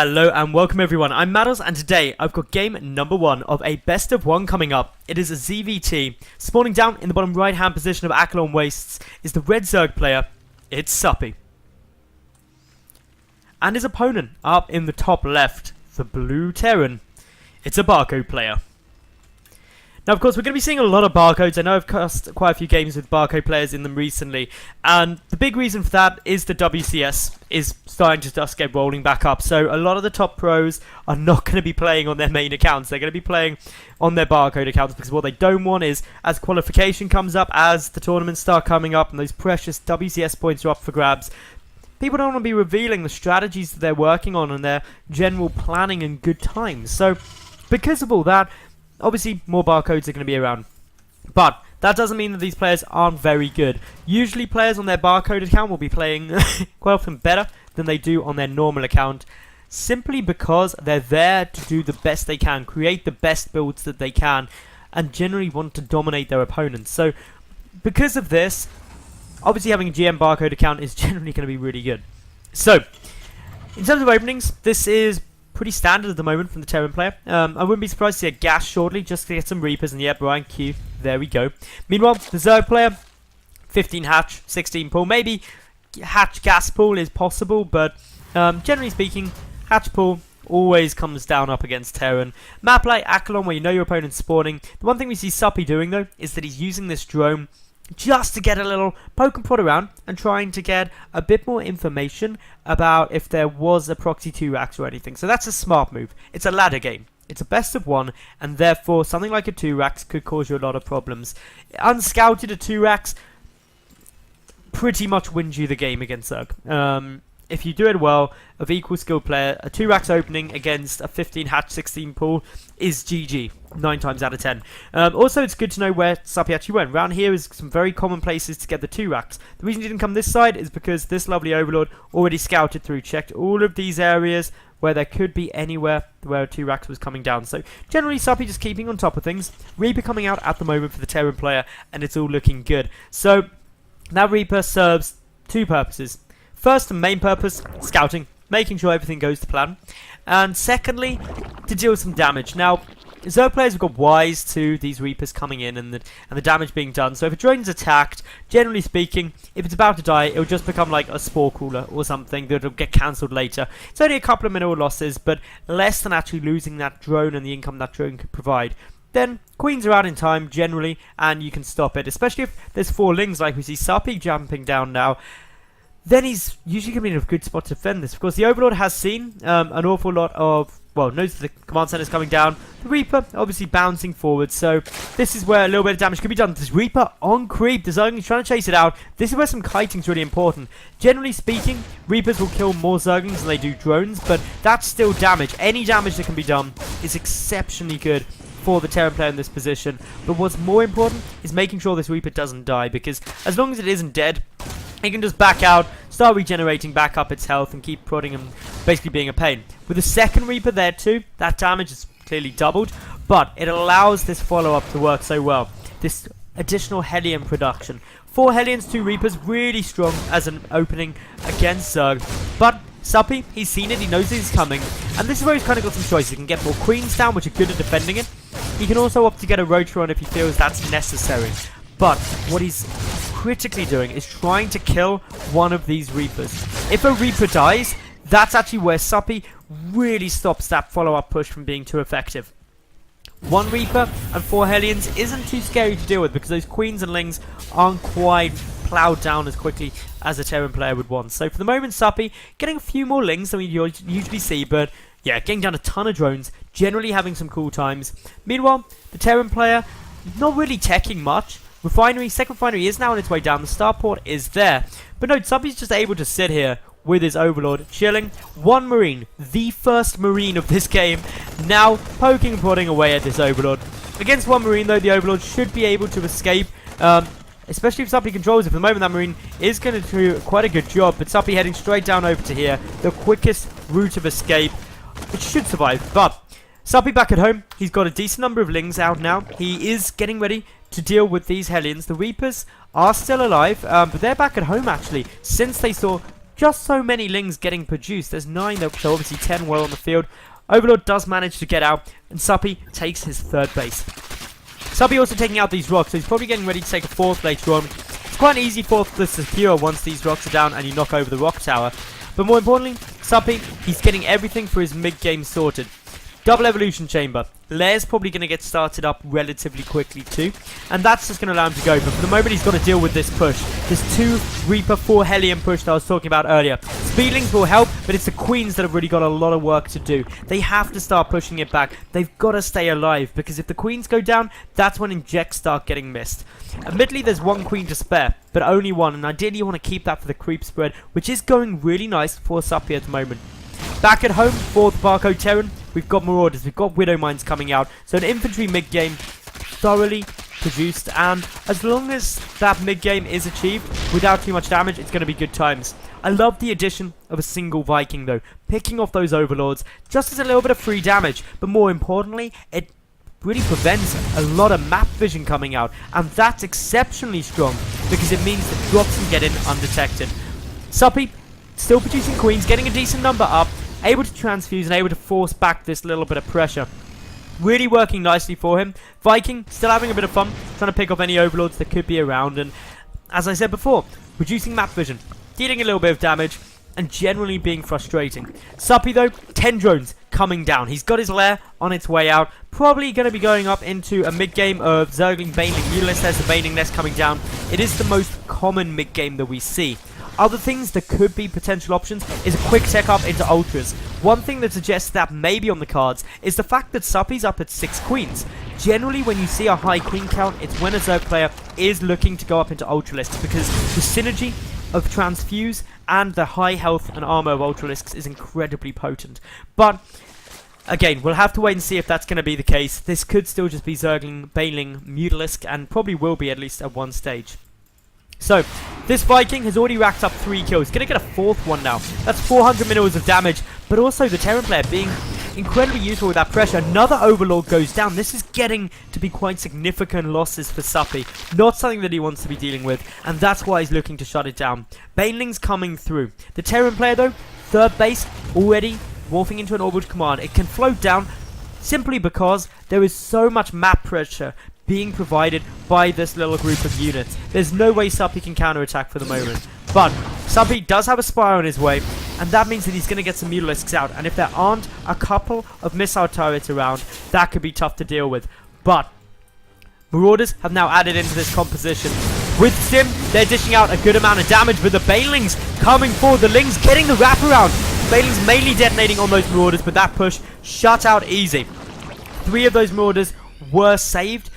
Hello and welcome everyone, I'm Madals and today I've got game number 1 of a best of 1 coming up. It is a ZvT. Spawning down in the bottom right hand position of Accolon Wastes is the red Zerg player, it's Suppy. And his opponent up in the top left, the blue Terran, it's a barcode player. Now, of course, we're going to be seeing a lot of barcodes. I know I've cast quite a few games with barcode players in them recently. And the big reason for that is the WCS is starting to just get rolling back up. So a lot of the top pros are not going to be playing on their main accounts. They're going to be playing on their barcode accounts because what they don't want is, as qualification comes up, as the tournaments start coming up and those precious WCS points are up for grabs, people don't want to be revealing the strategies that they're working on and their general planning and good times. So because of all that, obviously, more barcodes are going to be around. But that doesn't mean that these players aren't very good. Usually, players on their barcode account will be playing quite often better than they do on their normal account, simply because they're there to do the best they can, create the best builds that they can, and generally want to dominate their opponents. So, because of this, obviously having a GM barcode account is generally going to be really good. So, in terms of openings, this is pretty standard at the moment from the Terran player. I wouldn't be surprised to see a gas shortly just to get some Reapers, and yeah, Brian Q, there we go. Meanwhile, the Zerg player, 15 hatch, 16 pull. Maybe hatch gas pull is possible, but generally speaking, hatch pull always comes down up against Terran. Map like Accolon, where you know your opponent's spawning. The one thing we see Suppy doing, though, is that he's using this drone just to get a little poke and prod around and trying to get a bit more information about if there was a proxy 2 racks or anything. So that's a smart move. It's a ladder game. It's a best of 1, and therefore something like a 2 racks could cause you a lot of problems. Unscouted a 2 racks pretty much wins you the game against Zerg. If you do it well, of equal skill player, a 2 racks opening against a 15 hatch 16 pool is GG, 9 times out of 10. Also, it's good to know where Suppy actually went. Around here is some very common places to get the 2 racks. The reason he didn't come this side is because this lovely Overlord already scouted through, checked all of these areas where there could be anywhere where a 2 racks was coming down. So generally Suppy just keeping on top of things. Reaper coming out at the moment for the Terran player, and it's all looking good. So that Reaper serves 2 purposes. First, the main purpose, scouting, making sure everything goes to plan. And secondly, to deal some damage. Now, Zerg players have got wise to these Reapers coming in and the damage being done. So if a drone's attacked, generally speaking, if it's about to die, it'll just become like a spore cooler or something that'll get cancelled later. It's only a couple of mineral losses, but less than actually losing that drone and the income that drone could provide. Then, queens are out in time, generally, and you can stop it. Especially if there's 4 lings, like we see Suppy jumping down now. Then he's usually going to be in a good spot to defend this. Of course, the Overlord has seen an awful lot of, well, knows that the command center is coming down. The Reaper obviously bouncing forward, so this is where a little bit of damage could be done. This Reaper on creep, the Zergling's trying to chase it out. This is where some kiting is really important. Generally speaking, Reapers will kill more Zerglings than they do drones, but that's still damage. Any damage that can be done is exceptionally good for the Terran player in this position. But what's more important is making sure this Reaper doesn't die, because as long as it isn't dead, it can just back out, start regenerating back up its health, and keep prodding and basically being a pain. With the second Reaper there too, that damage is clearly doubled, but it allows this follow-up to work so well. This additional Hellion production. 4 Hellions, 2 Reapers, really strong as an opening against Zerg. But Suppy, he's seen it, he knows he's coming, and this is where he's kind of got some choices. He can get more Queens down, which are good at defending it. He can also opt to get a Rotor on if he feels that's necessary. But what he's critically doing is trying to kill one of these Reapers. If a Reaper dies, that's actually where Suppy really stops that follow-up push from being too effective. 1 Reaper and 4 Hellions isn't too scary to deal with because those Queens and Lings aren't quite plowed down as quickly as a Terran player would want. So for the moment, Suppy getting a few more Lings than we usually see, but yeah, getting down a ton of drones, generally having some cool times. Meanwhile, the Terran player not really teching much. Second refinery is now on its way down. The starport is there. But no, Suppy's just able to sit here with his Overlord, chilling. 1 Marine, the first Marine of this game, now poking and prodding away at this Overlord. Against 1 Marine, though, the Overlord should be able to escape, especially if Suppy controls it. For the moment, that Marine is going to do quite a good job, but Suppy heading straight down over to here. The quickest route of escape. It should survive, but Suppy back at home. He's got a decent number of Lings out now. He is getting ready to deal with these Hellions. The Reapers are still alive, but they're back at home actually, since they saw just so many Lings getting produced. There's 9, so obviously 10 were on the field. Overlord does manage to get out, and Suppy takes his 3rd base. Suppy also taking out these rocks, so he's probably getting ready to take a 4th later on. It's quite an easy 4th to secure once these rocks are down and you knock over the rock tower. But more importantly, Suppy, he's getting everything for his mid-game sorted. Double evolution chamber. Lair's probably going to get started up relatively quickly too, and that's just going to allow him to go. But for the moment, he's got to deal with this push. This 2 Reaper 4 Hellion push that I was talking about earlier. Speedlings will help, but it's the Queens that have really got a lot of work to do. They have to start pushing it back. They've got to stay alive, because if the Queens go down, that's when injects start getting missed. Admittedly, there's 1 Queen to spare, but only 1, and ideally you want to keep that for the creep spread, which is going really nice for Suppy at the moment. Back at home, 4th Barcode Terran, we've got Marauders, we've got Widow Mines coming out, so an infantry mid-game thoroughly produced, and as long as that mid-game is achieved without too much damage, it's going to be good times. I love the addition of a single Viking though, picking off those Overlords just as a little bit of free damage, but more importantly, it really prevents a lot of map vision coming out, and that's exceptionally strong because it means that drops can get in undetected. Suppy still producing Queens, getting a decent number up, able to transfuse and able to force back this little bit of pressure. Really working nicely for him. Viking still having a bit of fun, trying to pick off any Overlords that could be around, and as I said before, reducing map vision, dealing a little bit of damage, and generally being frustrating. Suppy though, 10 drones coming down. He's got his lair on its way out. Probably going to be going up into a mid-game of Zergling, Baneling, Mutalisk. There's the Baneling nest coming down. It is the most common mid-game that we see. Other things that could be potential options is a quick tech up into Ultras. One thing that suggests that may be on the cards is the fact that Suppy's up at 6 Queens. Generally, when you see a high Queen count, it's when a Zerg player is looking to go up into Ultralisks, because the synergy of Transfuse and the high health and armor of Ultralisks is incredibly potent. But again, we'll have to wait and see if that's going to be the case. This could still just be Zergling, Baneling, Mutalisk, and probably will be at least at one stage. So, this Viking has already racked up 3 kills. Going to get a 4th one now. That's 400 minerals of damage. But also the Terran player being incredibly useful with that pressure. Another Overlord goes down. This is getting to be quite significant losses for Suppy. Not something that he wants to be dealing with. And that's why he's looking to shut it down. Baneling's coming through. The Terran player though, 3rd base, already morphing into an orbital command. It can float down simply because there is so much map pressure being provided by this little group of units. There's no way Suppy can counterattack for the moment. But Suppy does have a Spire on his way, and that means that he's going to get some Mutalisks out. And if there aren't a couple of missile turrets around, that could be tough to deal with. But Marauders have now added into this composition. With Sim, they're dishing out a good amount of damage, but the Banelings coming forward. The Lings getting the wraparound. Banelings mainly detonating on those Marauders, but that push shut out easy. 3 of those Marauders were saved,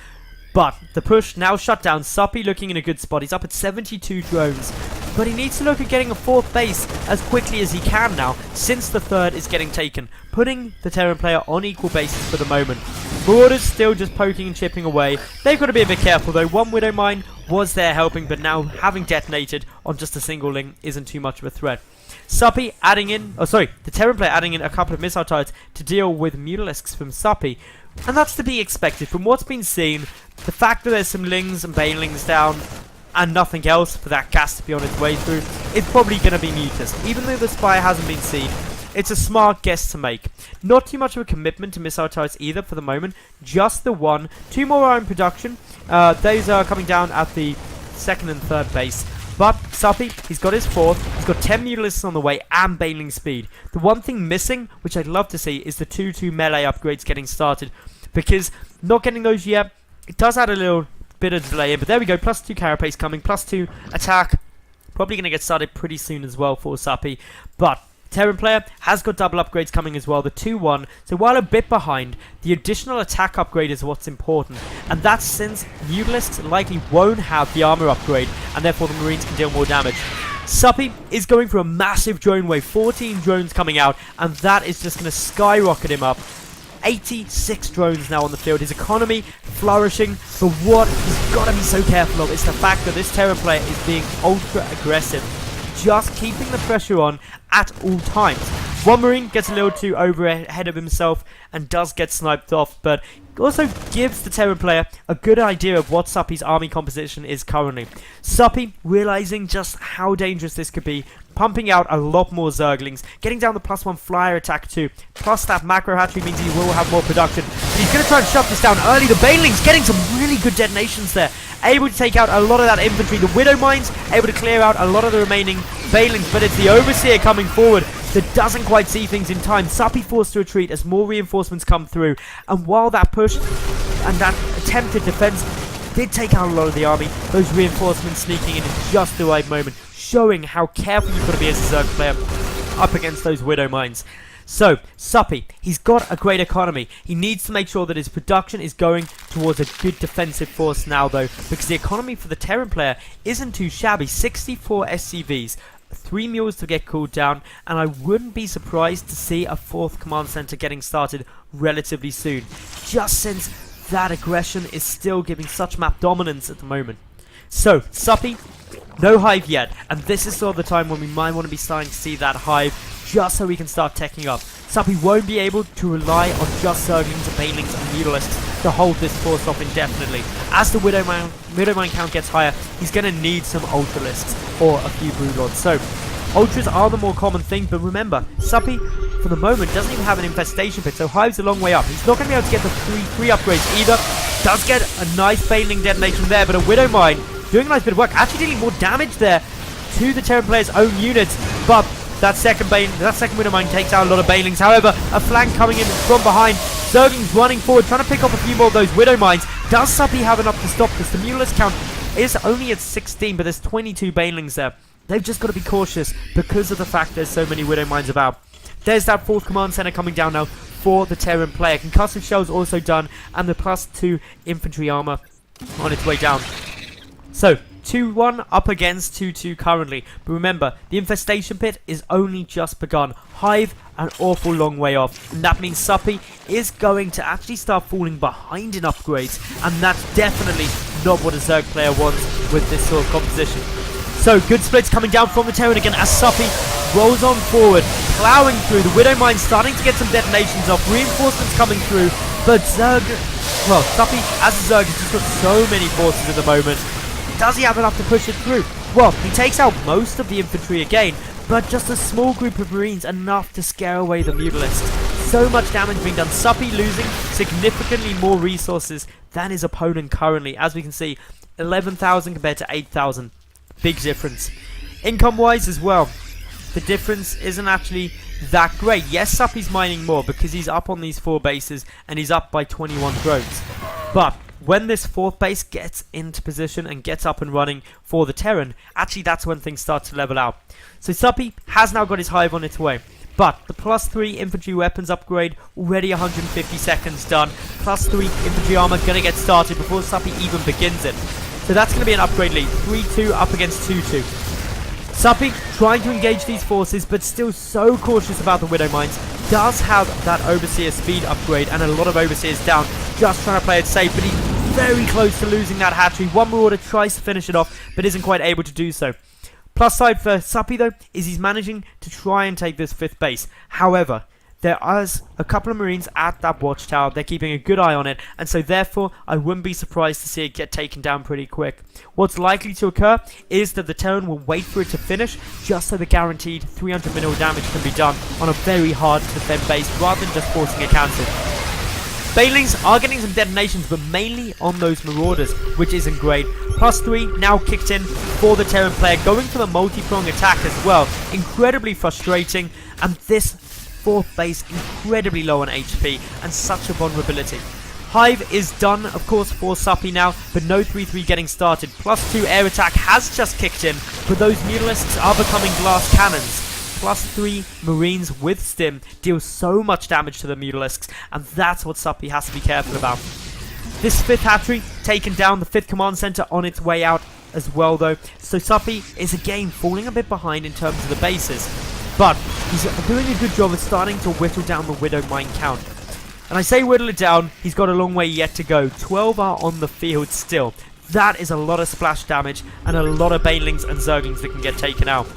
but the push now shut down. Suppy looking in a good spot. He's up at 72 drones. But he needs to look at getting a 4th base as quickly as he can now, since the 3rd is getting taken, putting the Terran player on equal basis for the moment. Marauders still just poking and chipping away. They've got to be a bit careful though. 1 Widow Mine was there helping, but now having detonated on just a single Ling isn't too much of a threat. Suppy adding in, the Terran player adding in a couple of missile turrets to deal with Mutalisks from Suppy. And that's to be expected from what's been seen. The fact that there's some Lings and Banelings down and nothing else for that gas to be on its way through, it's probably going to be Mutas. Even though the Spire hasn't been seen, it's a smart guess to make. Not too much of a commitment to missile turrets either for the moment. Just the 1. 2 more are in production. Those are coming down at the 2nd and 3rd base. But Suppy, he's got his 4th, he's got 10 Mutalisks on the way and Baneling speed. The one thing missing, which I'd love to see, is the 2-2 melee upgrades getting started. Because not getting those yet, it does add a little bit of delay in. But there we go, +2 carapace coming, +2 attack. Probably going to get started pretty soon as well for Suppy. But Terran player has got double upgrades coming as well, the 2-1. So while a bit behind, the additional attack upgrade is what's important. And that's since Mutalisks likely won't have the armor upgrade, and therefore the Marines can deal more damage. Suppy is going for a massive drone wave, 14 drones coming out, and that is just going to skyrocket him up. 86 drones now on the field. His economy flourishing, but what he's got to be so careful of is the fact that this Terran player is being ultra aggressive, just keeping the pressure on at all times. One Marine gets a little too over ahead of himself and does get sniped off, but also gives the Terran player a good idea of what Suppy's army composition is currently. Suppy realizing just how dangerous this could be, pumping out a lot more Zerglings, getting down the +1 flyer attack too, plus that macro hatchery means he will have more production. But he's going to try and shut this down early. The Banelings getting some really good detonations there, able to take out a lot of that infantry. The Widow Mines able to clear out a lot of the remaining Banelings, but it's the Overseer coming forward that doesn't quite see things in time. Suppy forced to retreat as more reinforcements come through, and while that push and that attempted defense did take out a lot of the army, those reinforcements sneaking in just the right moment, showing how careful you've got to be as a Zerg player up against those Widow Mines. So, Suppy, he's got a great economy. He needs to make sure that his production is going towards a good defensive force now, though, because the economy for the Terran player isn't too shabby. 64 SCVs, 3 mules to get cooled down, and I wouldn't be surprised to see a 4th command center getting started relatively soon, just since that aggression is still giving such map dominance at the moment. So, Suppy, no hive yet, and this is sort of the time when we might want to be starting to see that hive, just so we can start teching up. Suppy won't be able to rely on just Zerglings and Banelings and Mutalisks to hold this force off indefinitely. As the Widow Mine count gets higher, he's going to need some Ultralisks or a few Broodlords. So, Ultras are the more common thing, but remember, Suppy, for the moment, doesn't even have an infestation pit, so Hive's a long way up. He's not going to be able to get the three upgrades either. Does get a nice Baneling detonation there, but a Widow Mine doing a nice bit of work, actually dealing more damage there to the Terran player's own units, but that second Widow Mine takes out a lot of Banelings. However, a flank coming in from behind. Zerglings running forward, trying to pick up a few more of those Widow Mines. Does Suppy have enough to stop this? The Mutalisk count is only at 16, but there's 22 Banelings there. They've just got to be cautious because of the fact there's so many Widow Mines about. There's that 4th command center coming down now for the Terran player. Concussive shells also done, and the +2 infantry armor on its way down. So, 2-1 up against 2-2 currently. But remember, the infestation pit is only just begun. Hive, an awful long way off. And that means Suppy is going to actually start falling behind in upgrades. And that's definitely not what a Zerg player wants with this sort of composition. So, good splits coming down from the Terran again as Suppy rolls on forward, plowing through. The Widow Mine starting to get some detonations off. Reinforcements coming through. But Suppy, as a Zerg, has just got so many forces at the moment. Does he have enough to push it through? Well, he takes out most of the infantry again, but just a small group of Marines enough to scare away the Mutalisks. So much damage being done. Suppy losing significantly more resources than his opponent currently. As we can see, 11,000 compared to 8,000. Big difference. Income-wise as well, the difference isn't actually that great. Yes, Suppy's mining more because he's up on these 4 bases and he's up by 21 drones. But when this 4th base gets into position and gets up and running for the Terran, actually that's when things start to level out. So Suppy has now got his hive on its way. But the +3 infantry weapons upgrade, already 150 seconds done. +3 infantry armor going to get started before Suppy even begins it. So that's going to be an upgrade lead. 3-2 up against 2-2. Suppy trying to engage these forces, but still so cautious about the Widow Mines. Does have that Overseer speed upgrade and a lot of Overseers down. Just trying to play it safe, but he's very close to losing that hatchery. One Marauder tries to finish it off, but isn't quite able to do so. Plus side for Suppy, though, is he's managing to try and take this 5th base. However, there is a couple of Marines at that watchtower. They're keeping a good eye on it, and so therefore I wouldn't be surprised to see it get taken down pretty quick. What's likely to occur is that the Terran will wait for it to finish, just so the guaranteed 300 minimal damage can be done on a very hard to defend base, rather than just forcing a cancel. Banelings are getting some detonations, but mainly on those Marauders, which isn't great. +3 now kicked in for the Terran player, going for the multi-prong attack as well. Incredibly frustrating, and this 4th base incredibly low on HP and such a vulnerability. Hive is done, of course, for Suppy now, but no 3-3 getting started. +2 air attack has just kicked in, but those Mutalisks are becoming glass cannons. +3 Marines with Stim deal so much damage to the Mutalisks, and that's what Suppy has to be careful about. This 5th hatchery taken down, the 5th command center on its way out as well though, so Suppy is again falling a bit behind in terms of the bases, but he's doing a good job of starting to whittle down the Widow Mine count. And I say whittle it down, he's got a long way yet to go. 12 are on the field still. That is a lot of splash damage and a lot of Banelings and Zerglings that can get taken out.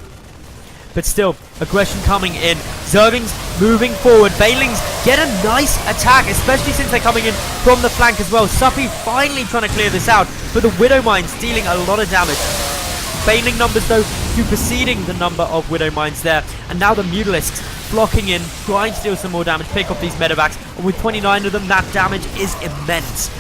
But still, aggression coming in. Zerglings moving forward. Banelings get a nice attack, especially since they're coming in from the flank as well. Suppy finally trying to clear this out, but the Widow Mine's dealing a lot of damage. Baneling numbers though superseding the number of Widow Mines there. And now the Mutalisks flocking in, trying to deal some more damage, pick off these medevacs. And with 29 of them, that damage is immense.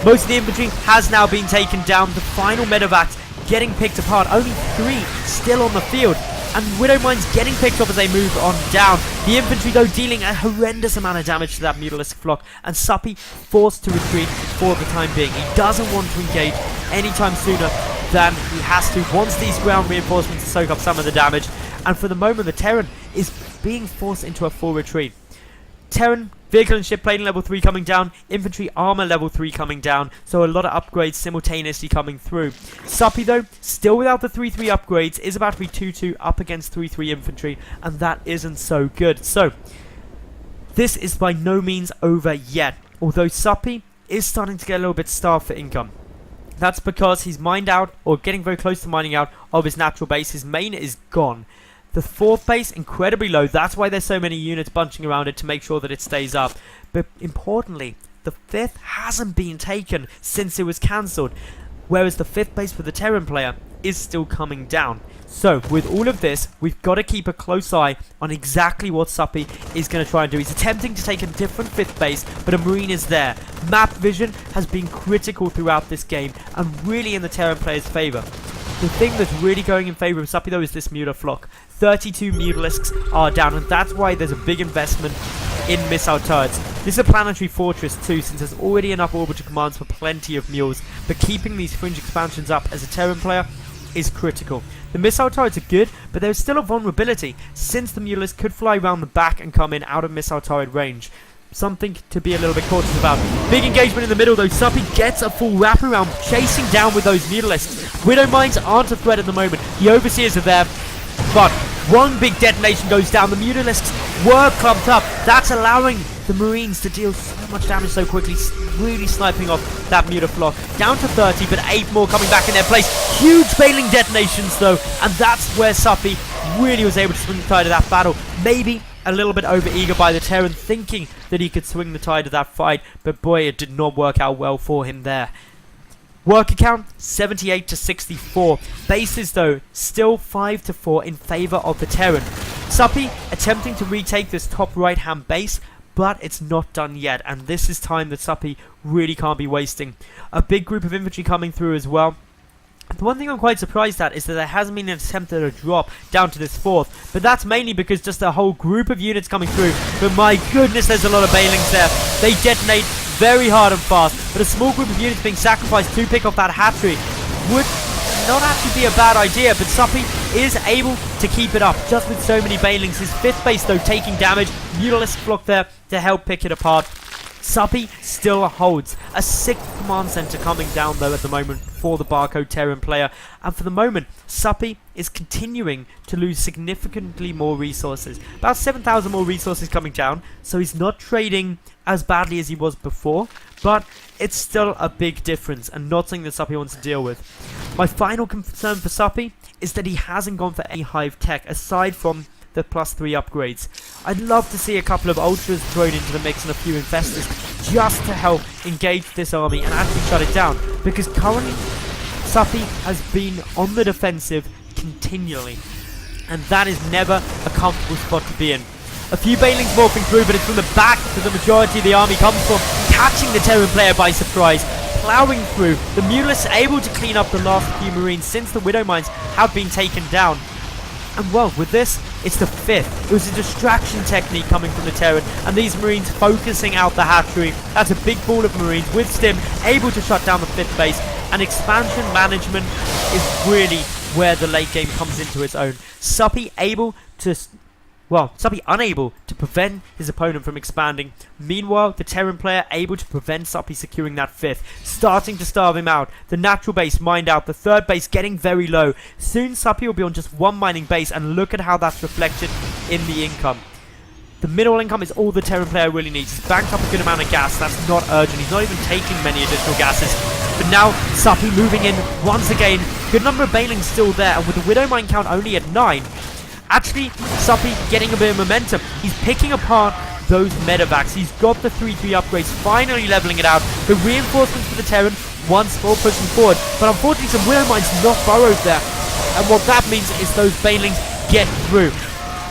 Most of the infantry has now been taken down. The final medevacs getting picked apart. Only 3 still on the field. And Widow Mines getting picked up as they move on down. The infantry, though, dealing a horrendous amount of damage to that Mutalisk flock. And Suppy forced to retreat for the time being. He doesn't want to engage anytime sooner than he has to once these ground reinforcements soak up some of the damage. And for the moment, the Terran is being forced into a full retreat. Terran, vehicle and ship plating level 3 coming down, infantry armor level 3 coming down, so a lot of upgrades simultaneously coming through. Suppy, though, still without the 3-3 upgrades, is about to be 2-2 up against 3-3 infantry, and that isn't so good. So, this is by no means over yet, although Suppy is starting to get a little bit starved for income. That's because he's mined out, or getting very close to mining out, of his natural base. His main is gone. The 4th base, incredibly low. That's why there's so many units bunching around it to make sure that it stays up. But importantly, the 5th hasn't been taken since it was cancelled. Whereas the 5th base for the Terran player is still coming down. So, with all of this, we've got to keep a close eye on exactly what Suppy is going to try and do. He's attempting to take a different 5th base, but a Marine is there. Map vision has been critical throughout this game, and really in the Terran player's favour. The thing that's really going in favour of Suppy, though, is this Muta flock. 32 Mutalisks are down, and that's why there's a big investment in missile turrets. This is a planetary fortress too, since there's already enough orbital commands for plenty of mules, but keeping these fringe expansions up as a Terran player is critical. The missile turrets are good, but there's still a vulnerability, since the Mutalisks could fly around the back and come in out of missile turret range. Something to be a little bit cautious about. Big engagement in the middle, though. Suppy gets a full wraparound, chasing down with those Mutalisks. Widow Mines aren't a threat at the moment. The Overseers are there, but one big detonation goes down. The Mutalisks were clumped up. That's allowing the Marines to deal so much damage so quickly, really sniping off that Muta flock. Down to 30, but 8 more coming back in their place. Huge bailing detonations, though, and that's where Suppy really was able to swing the tide of that battle. Maybe a little bit over-eager by the Terran, thinking that he could swing the tide of that fight, but boy, it did not work out well for him there. Worker count, 78 to 64. Bases, though, still 5 to 4 in favour of the Terran. Suppy attempting to retake this top right-hand base, but it's not done yet, and this is time that Suppy really can't be wasting. A big group of infantry coming through as well. The one thing I'm quite surprised at is that there hasn't been an attempt at a drop down to this 4th, but that's mainly because just a whole group of units coming through. But my goodness, there's a lot of bailings there. They detonate very hard and fast, but a small group of units being sacrificed to pick off that hatchery would not actually be a bad idea, but Suppy is able to keep it up just with so many bailings. His 5th base, though, taking damage. Mutalisk flock there to help pick it apart. Suppy still holds a 6th command center coming down, though, at the moment for the barcode Terran player. And for the moment, Suppy is continuing to lose significantly more resources. About 7,000 more resources coming down, so he's not trading as badly as he was before, but it's still a big difference and not something that Suppy wants to deal with. My final concern for Suppy is that he hasn't gone for any hive tech aside from the +3 upgrades. I'd love to see a couple of ultras thrown into the mix and a few infestors just to help engage this army and actually shut it down, because currently Suppy has been on the defensive continually, and that is never a comfortable spot to be in. A few bailings morphing through, but it's from the back that the majority of the army comes from, catching the Terran player by surprise, plowing through. The Mutalisks able to clean up the last few Marines since the Widow Mines have been taken down. And well, with this, it's the 5th. It was a distraction technique coming from the Terran, and these Marines focusing out the hatchery. That's a big ball of Marines with Stim, able to shut down the 5th base, and expansion management is really where the late game comes into its own. Suppy unable to prevent his opponent from expanding. Meanwhile, the Terran player able to prevent Suppy securing that 5th, starting to starve him out. The natural base mined out, the 3rd base getting very low. Soon Suppy will be on just one mining base, and look at how that's reflected in the income. The mineral income is all the Terran player really needs. He's banked up a good amount of gas. That's not urgent. He's not even taking many additional gases. But now Suppy moving in once again. Good number of bailings still there, and with the Widow Mine count only at 9, actually, Suppy getting a bit of momentum. He's picking apart those medevacs. He's got the 3-3 upgrades, finally leveling it out. The reinforcements for the Terran once more pushing forward. But unfortunately, some Widow Mines not burrowed there. And what that means is those banelings get through.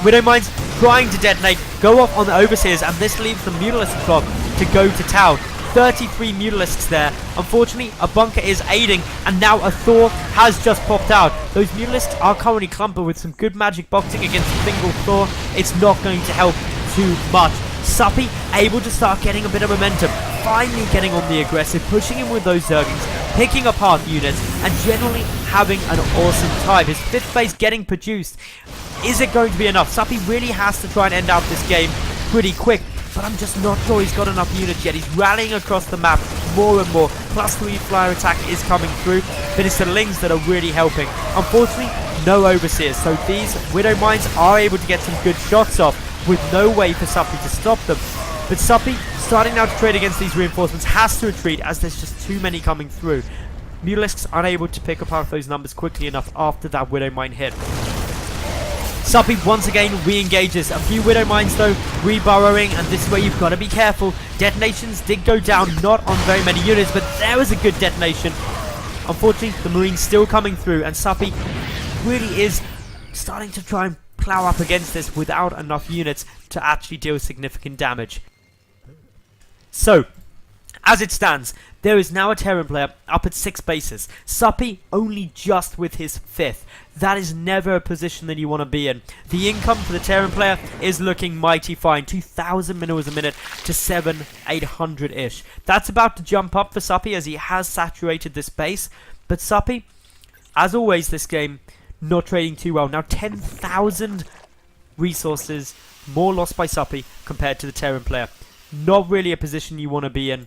Widowmines trying to detonate, go off on the Overseers, and this leaves the Mutalist clock to go to town. 33 Mutalisks there. Unfortunately, a bunker is aiding, and now a Thor has just popped out. Those Mutalisks are currently clumped, but with some good magic boxing against a single Thor, it's not going to help too much. Suppy able to start getting a bit of momentum, finally getting on the aggressive, pushing in with those Zerglings, picking apart units, and generally having an awesome time. His 5th base getting produced. Is it going to be enough? Suppy really has to try and end out this game pretty quick, but I'm just not sure he's got enough units yet. He's rallying across the map more and more. +3 flyer attack is coming through, but it's the Lings that are really helping. Unfortunately, no Overseers, so these Widow Mines are able to get some good shots off with no way for Suppy to stop them. But Suppy, starting now to trade against these reinforcements, has to retreat as there's just too many coming through. Mutalisks unable to pick apart those numbers quickly enough after that Widow Mine hit. Suppy once again re-engages. A few Widow Mines though, re-burrowing, and this is where you've got to be careful. Detonations did go down, not on very many units, but there was a good detonation. Unfortunately, the Marines still coming through, and Suppy really is starting to try and plow up against this without enough units to actually deal significant damage. So, as it stands, there is now a Terran player up at 6 bases. Suppy only just with his 5th. That is never a position that you want to be in. The income for the Terran player is looking mighty fine. 2,000 minerals a minute to 800-ish. That's about to jump up for Suppy as he has saturated this base. But Suppy, as always this game, not trading too well. Now 10,000 resources more lost by Suppy compared to the Terran player. Not really a position you want to be in.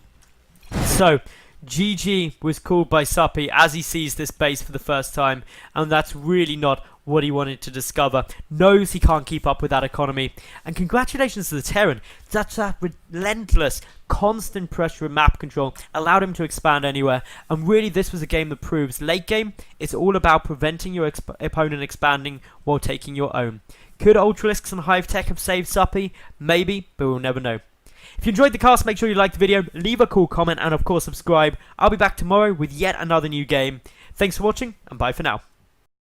So, GG was called by Suppy as he sees this base for the first time, and that's really not what he wanted to discover. Knows he can't keep up with that economy, and congratulations to the Terran. That relentless, constant pressure and map control allowed him to expand anywhere, and really this was a game that proves late game, it's all about preventing your opponent expanding while taking your own. Could Ultralisks and Hive Tech have saved Suppy? Maybe, but we'll never know. If you enjoyed the cast, make sure you like the video, leave a cool comment, and of course subscribe. I'll be back tomorrow with yet another new game. Thanks for watching, and bye for now.